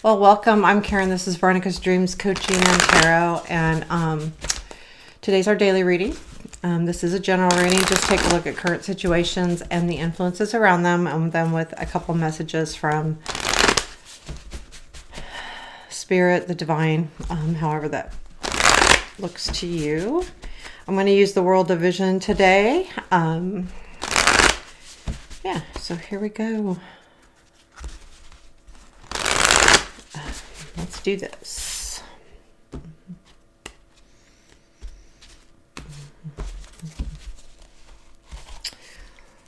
Well, welcome. I'm Karen. This is Veronica's Dreams Coaching and Tarot, and today's our daily reading. This is a general reading. Just take a look at current situations and the influences around them, and then with a couple messages from Spirit, the Divine, however that looks to you. I'm going to use the World Division today. Yeah, so here we go. Let's do this.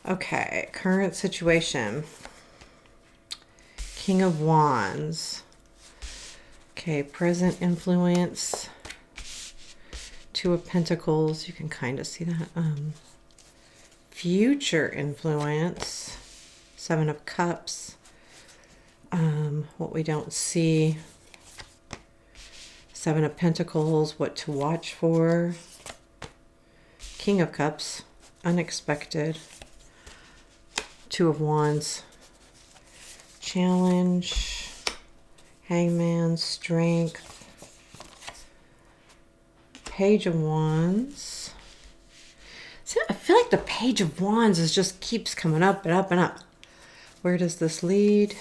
Okay, current situation. King of Wands. Okay, present influence. Two of Pentacles. You can kind of see that. Future influence. Seven of Cups. What we don't see. Seven of Pentacles, what to watch for. King of Cups, unexpected. Two of Wands, challenge. Hangman, strength. Page of Wands. See, I feel like the Page of Wands just keeps coming up and up and up. Where does this lead?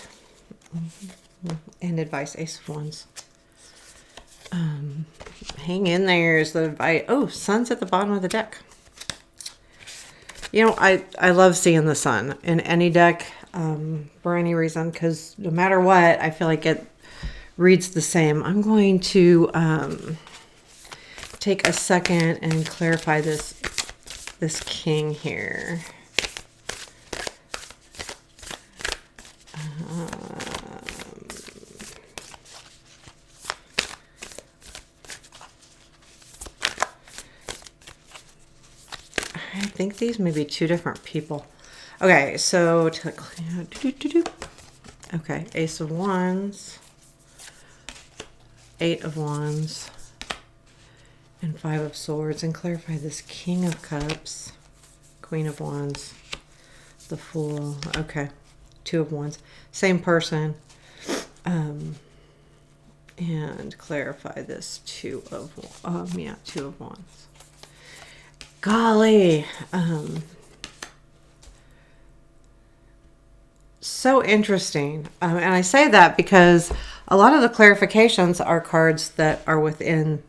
And advice, Ace of Wands. Hang in there is the advice. Oh, sun's at the bottom of the deck. You know, I love seeing the sun in any deck for any reason, because no matter what, I feel like it reads the same. I'm going to take a second and clarify this king here. I think these may be two different people. Okay, so okay, Ace of Wands, Eight of Wands, and Five of Swords, and clarify this King of Cups, Queen of Wands, the Fool. Okay, Two of Wands, same person, and clarify this Two of Wands. Golly, so interesting. And I say that because a lot of the clarifications are cards that are within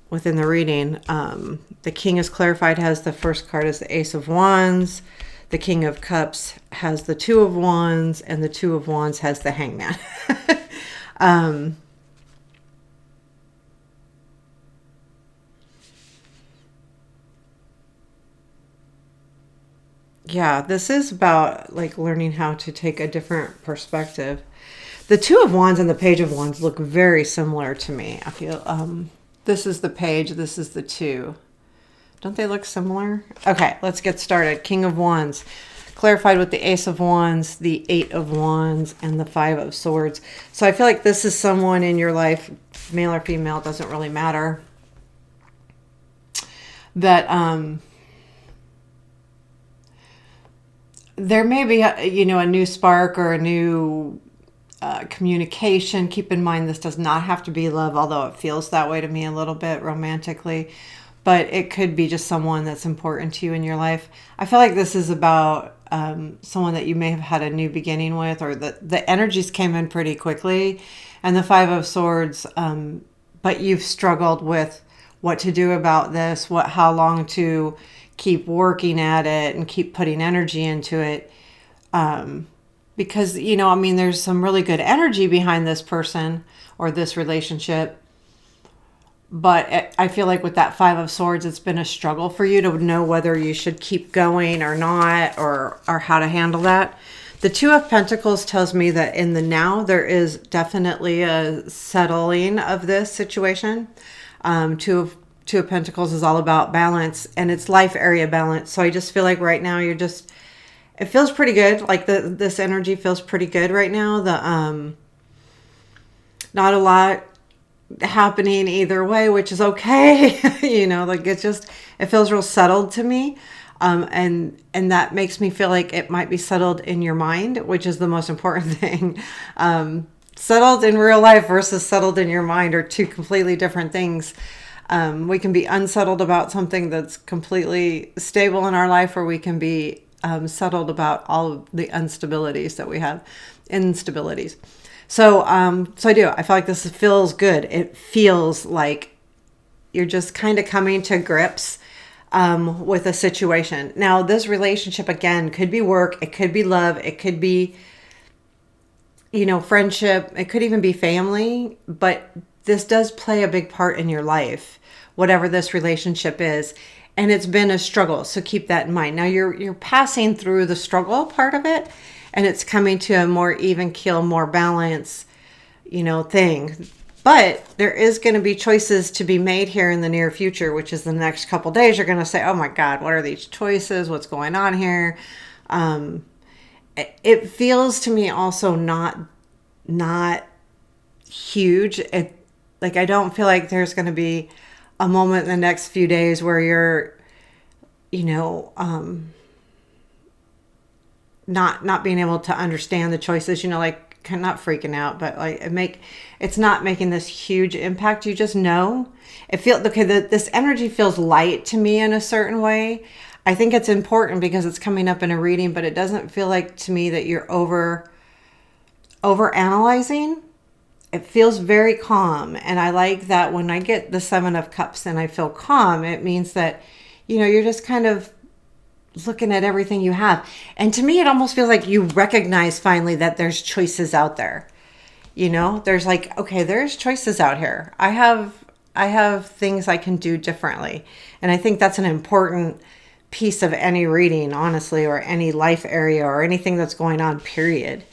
the reading. The King is clarified, has the first card as the Ace of Wands. The King of Cups has the Two of Wands, and the Two of Wands has the Hangman. Yeah, this is about like learning how to take a different perspective. The Two of Wands and the Page of Wands look very similar to me. I feel this is the Page, this is the Two. Don't they look similar? Okay, let's get started. King of Wands, clarified with the Ace of Wands, the Eight of Wands, and the Five of Swords. So I feel like this is someone in your life, male or female, doesn't really matter, that there may be, a new spark or a new communication. Keep in mind, this does not have to be love, although it feels that way to me a little bit romantically. But it could be just someone that's important to you in your life. I feel like this is about someone that you may have had a new beginning with, or the energies came in pretty quickly. And the Five of Swords, but you've struggled with what to do about this, how long to keep working at it and keep putting energy into it. Because, there's some really good energy behind this person or this relationship. But I feel like with that Five of Swords, it's been a struggle for you to know whether you should keep going or not, or how to handle that. The Two of Pentacles tells me that in the now, there is definitely a settling of this situation. Two of Pentacles is all about balance, and it's life area balance. So I just feel like right now it feels pretty good. Like this energy feels pretty good right now. Not a lot happening either way, which is okay. It feels real settled to me. And that makes me feel like it might be settled in your mind, which is the most important thing. settled in real life versus settled in your mind are two completely different things. We can be unsettled about something that's completely stable in our life, or we can be settled about all of the instabilities that we have, instabilities. So I do. I feel like this feels good. It feels like you're just kind of coming to grips with a situation. Now, this relationship, again, could be work. It could be love. It could be, friendship. It could even be family. But this does play a big part in your life, whatever this relationship is. And it's been a struggle. So keep that in mind. Now, you're passing through the struggle part of it, and it's coming to a more even keel, more balance, thing. But there is going to be choices to be made here in the near future, which is the next couple days. You're going to say, oh my God, what are these choices? What's going on here? It feels to me also not huge. I don't feel like there's going to be a moment in the next few days where you're, not being able to understand the choices, not freaking out, but it's not making this huge impact. You just know it feels okay. This energy feels light to me in a certain way. I think it's important because it's coming up in a reading, but it doesn't feel like to me that you're over analyzing. It feels very calm. And I like that when I get the 7 of Cups and I feel calm, it means that, you're just kind of looking at everything you have. And to me, it almost feels like you recognize finally that there's choices out there. There's okay, there's choices out here. I have things I can do differently. And I think that's an important piece of any reading, honestly, or any life area or anything that's going on, period.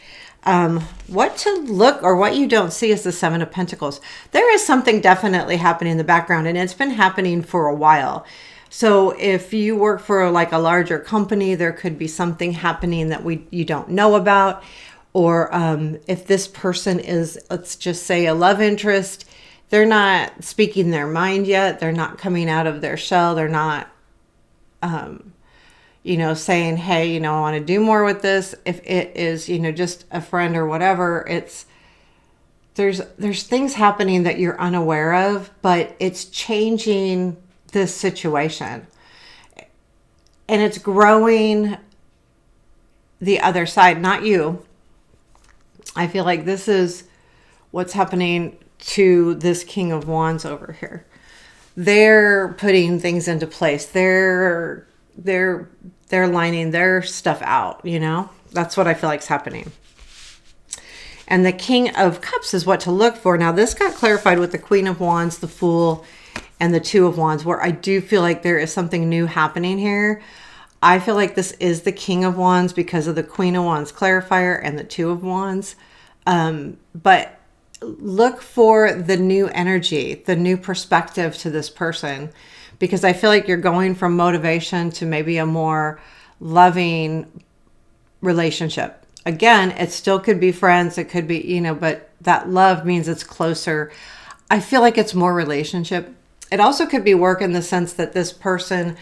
What to look or what you don't see is the 7 of Pentacles. There is something definitely happening in the background, and it's been happening for a while. So if you work for a larger company, there could be something happening that you don't know about. Or if this person is, let's just say, a love interest, they're not speaking their mind yet. They're not coming out of their shell. They're not, saying, hey, I want to do more with this. If it is, just a friend or whatever, there's things happening that you're unaware of, but it's changing this situation. And it's growing the other side, not you. I feel like this is what's happening to this King of Wands over here. They're putting things into place. They're lining their stuff out, That's what I feel like is happening. And the King of Cups is what to look for. Now, this got clarified with the Queen of Wands, the Fool, and the 2 of Wands, where I do feel like there is something new happening here. I feel like this is the King of Wands because of the Queen of Wands clarifier and the 2 of Wands. But look for the new energy, the new perspective to this person, because I feel like you're going from motivation to maybe a more loving relationship. Again, it still could be friends. It could be, but that love means it's closer. I feel like it's more relationship. It also could be work in the sense that this person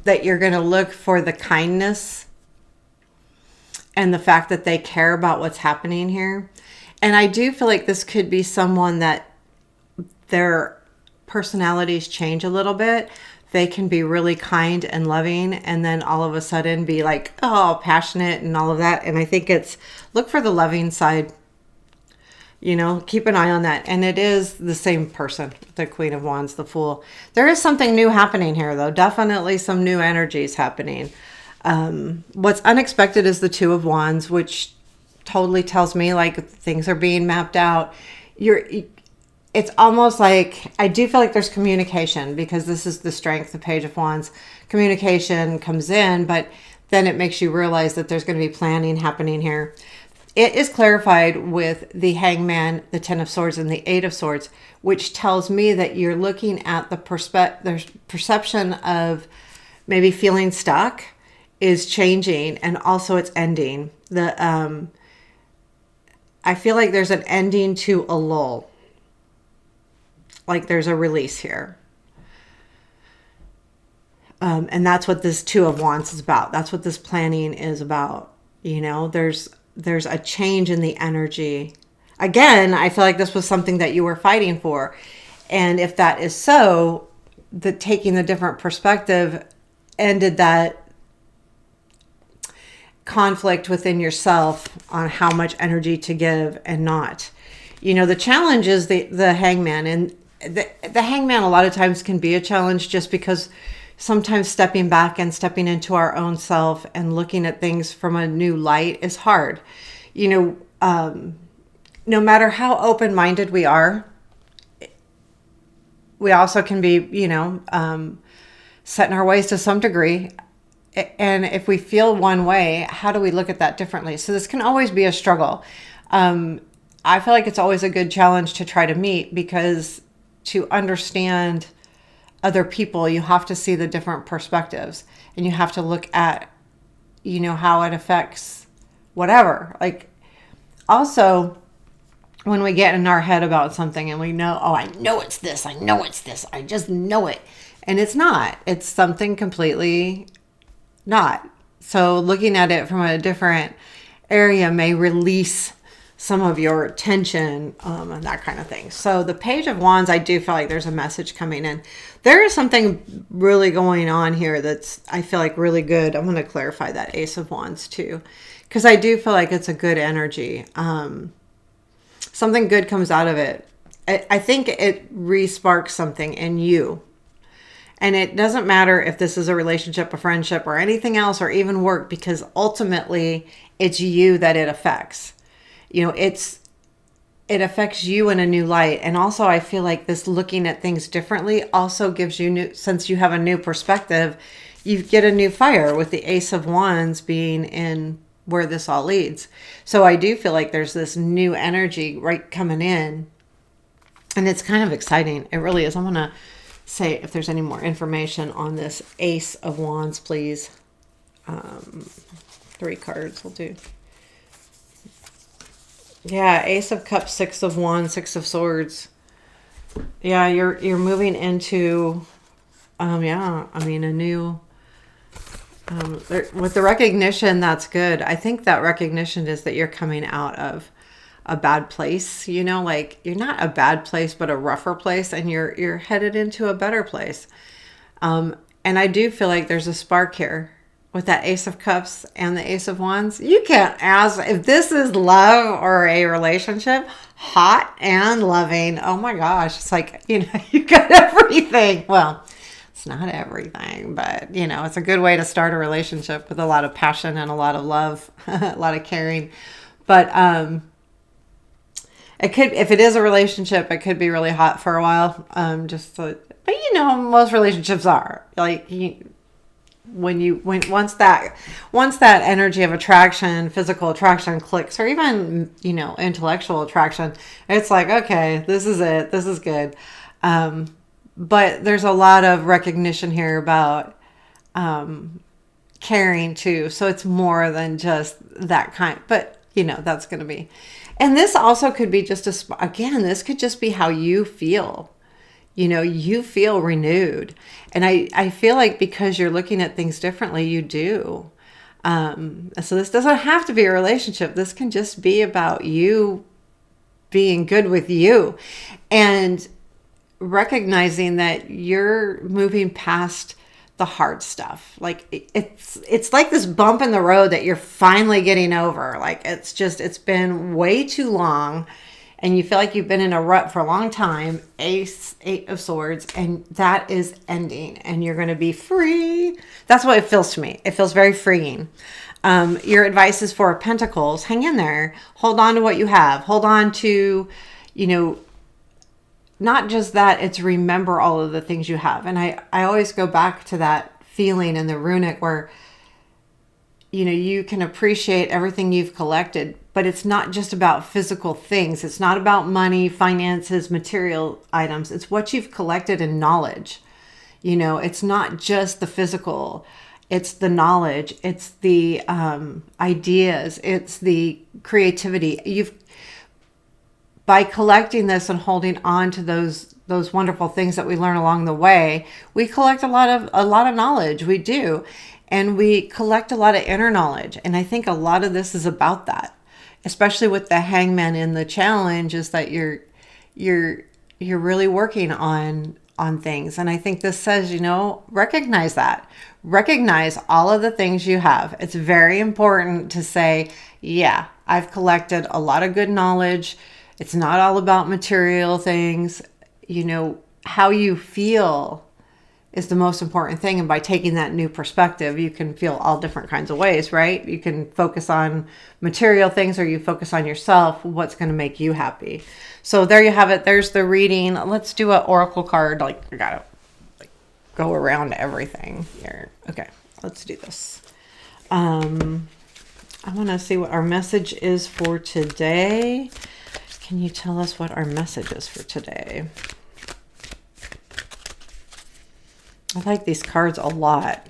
that you're going to look for the kindness and the fact that they care about what's happening here. And I do feel like this could be someone that their personalities change a little bit. They can be really kind and loving and then all of a sudden be passionate and all of that. And I think look for the loving side. Keep an eye on that. And it is the same person, the Queen of Wands, the Fool. There is something new happening here, though. Definitely some new energies happening. What's unexpected is the 2 of Wands, which totally tells me things are being mapped out. It's almost like, I do feel like there's communication because this is the strength, the Page of Wands. Communication comes in, but then it makes you realize that there's going to be planning happening here. It is clarified with the Hangman, the 10 of Swords, and the 8 of Swords, which tells me that you're looking at the perception of maybe feeling stuck is changing, and also it's ending. I feel like there's an ending to a lull. Like there's a release here. And that's what this 2 of Wands is about. That's what this planning is about. There's a change in the energy. again, I feel like this was something that you were fighting for. And if that is so, the taking the different perspective ended that conflict within yourself on how much energy to give and not. The challenge is the hangman. And the hangman a lot of times can be a challenge just because sometimes stepping back and stepping into our own self and looking at things from a new light is hard. No matter how open-minded we are, we also can be, set in our ways to some degree. And if we feel one way, how do we look at that differently? So this can always be a struggle. I feel like it's always a good challenge to try to meet, because to understand other people, you have to see the different perspectives, and you have to look at, how it affects whatever. Like, also, when we get in our head about something and we know, oh, I know it's this, I just know it. And it's not. It's something completely not. So looking at it from a different area may release some of your tension and that kind of thing. So the Page of Wands, I do feel like there's a message coming in. There is something really going on here that's, I feel like, really good. I'm going to clarify that Ace of Wands too, because I do feel like it's a good energy. Something good comes out of it. I think it re-sparks something in you. And it doesn't matter if this is a relationship, a friendship, or anything else, or even work, because ultimately it's you that it affects. It affects you in a new light. And also, I feel like this looking at things differently also gives you since you have a new perspective, you get a new fire with the Ace of Wands being in where this all leads. So I do feel like there's this new energy right coming in, and it's kind of exciting. It really is. I'm going to say if there's any more information on this Ace of Wands, please. 3 cards will do. Yeah, Ace of Cups, 6 of Wands, 6 of Swords. Yeah, you're moving into, a new, with the recognition, that's good. I think that recognition is that you're coming out of a bad place, like you're not a bad place, but a rougher place, and you're headed into a better place. And I do feel like there's a spark here with that Ace of Cups and the Ace of Wands. You can't ask if this is love or a relationship, hot and loving. Oh my gosh. It's like, you got everything. Well, it's not everything, but it's a good way to start a relationship with a lot of passion and a lot of love, a lot of caring. But, it could, if it is a relationship, it could be really hot for a while. But most relationships are like, once that energy of attraction, physical attraction clicks, or even, intellectual attraction, it's like, okay, this is it. This is good. But there's a lot of recognition here about, caring too. So it's more than just that kind, but that's going to be, and this also could be just this could just be how you feel. You feel renewed. And I feel like because you're looking at things differently, you do. So this doesn't have to be a relationship. This can just be about you being good with you and recognizing that you're moving past the hard stuff. Like it's like this bump in the road that you're finally getting over. Like it's been way too long, and you feel like you've been in a rut for a long time. 8 of Swords, and that is ending, and you're going to be free. That's what it feels to me. It feels very freeing. Your advice is 4 of Pentacles. Hang in there. Hold on to what you have. Hold on to, not just that, it's remember all of the things you have. And I always go back to that feeling in the runic where, you can appreciate everything you've collected, but it's not just about physical things. It's not about money, finances, material items. It's what you've collected in knowledge. It's not just the physical. It's the knowledge. It's the ideas. It's the creativity. By collecting this and holding on to those wonderful things that we learn along the way, we collect a lot of knowledge. We do. And we collect a lot of inner knowledge. And I think a lot of this is about that. especially with the Hangman in the challenge, is that you're really working on things. And I think this says, recognize that. Recognize all of the things you have. It's very important to say, yeah, I've collected a lot of good knowledge. It's not all about material things. How you feel is the most important thing. And by taking that new perspective, you can feel all different kinds of ways, right? You can focus on material things, or you focus on yourself, what's going to make you happy. So there you have it. There's the reading. Let's do an oracle card. I gotta go around everything here. Okay, let's do this. I want to see what our message is for today. Can you tell us what our message is for today? I like these cards a lot.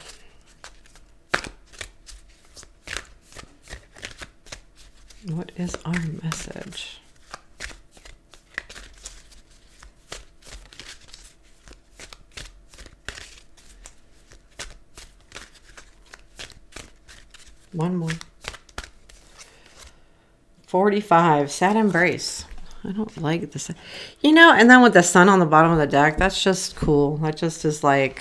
What is our message? One more. 45, sad embrace. I don't like this. And then with the sun on the bottom of the deck, that's just cool. That just is very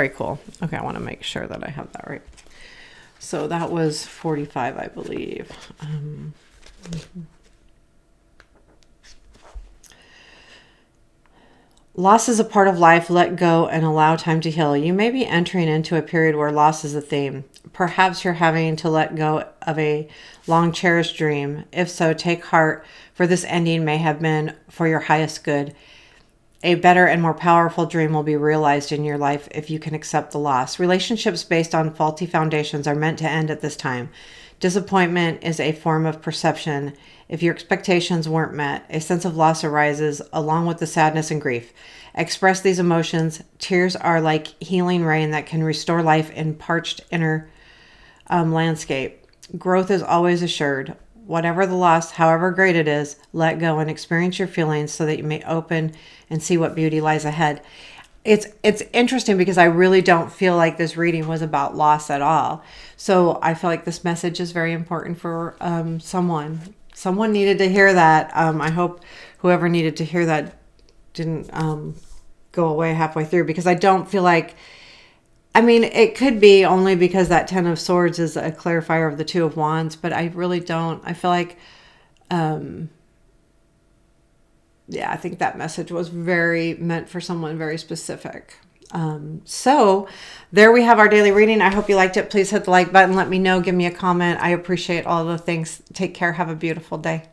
cool. Okay, I want to make sure that I have that right. So that was 45, I believe. Loss is a part of life. Let go and allow time to heal. You may be entering into a period where loss is a theme. Perhaps you're having to let go of a long cherished dream. If so, take heart, for this ending may have been for your highest good. A better and more powerful dream will be realized in your life if you can accept the loss. Relationships based on faulty foundations are meant to end at this time. Disappointment is a form of perception. If your expectations weren't met, a sense of loss arises along with the sadness and grief. Express these emotions. Tears are like healing rain that can restore life in parched inner landscape. Growth is always assured. Whatever the loss, however great it is, let go and experience your feelings so that you may open and see what beauty lies ahead. It's interesting because I really don't feel like this reading was about loss at all. So I feel like this message is very important for someone. Someone needed to hear that. I hope whoever needed to hear that didn't go away halfway through, because I don't feel like, it could be only because that Ten of Swords is a clarifier of the Two of Wands, but I really don't. I feel like, I think that message was very meant for someone very specific. So there we have our daily reading. I hope you liked it. Please hit the like button. Let me know. Give me a comment. I appreciate all the things. Take care. Have a beautiful day.